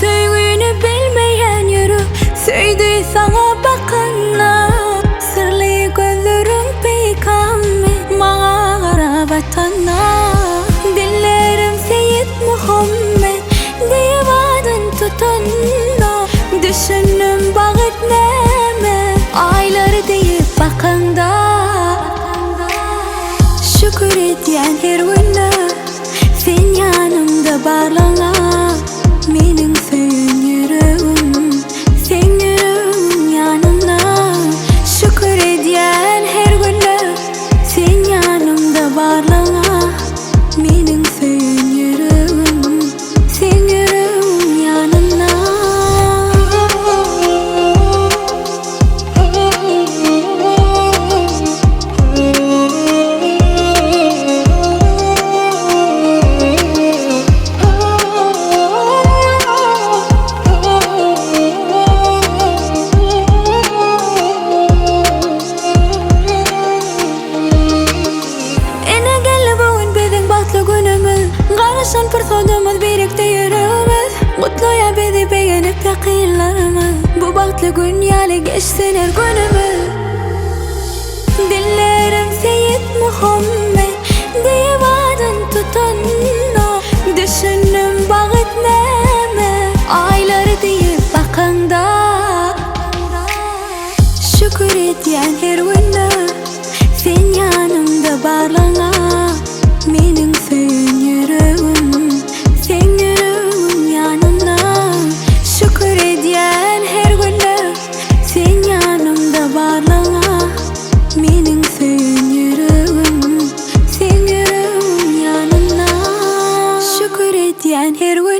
Söygüni bilmeyen yürü, söydü sana bakana. Sırlı gözlerin peygamber, mağa garabatana. Dillerim Seyyid Muhammed, divadın tutunna. Düşünüm bağıt neme, ayları deyip bakanda. Şükür etyen her günü, sen yanımda barlana. Mening söyün yüreğim, sen yüreğim yanına. Şükür etyen her günü, sen yanımda barlana. Mening söyün yüreğim, sen yüreğim yanına. Qarashan pırsodumuz birlikte yürümüz. Mutluya bizi beğenip yakınlarımız. Bu baktlı gün yali geçsin her günümüz. Dillerim Seyyid Muhammed, divadın tutunna. Düşünüm bağıt neme, ayları deyip bakanda. Şükür etyen her günü, sen yanımda barlana. Mening söyün yüreğim, sen yüreğim yanına. Şükür etyen her günü, sen yanımda barlana. Mening söyün yüreğim, sen yüreğim yanına. Şükür etyen her günü.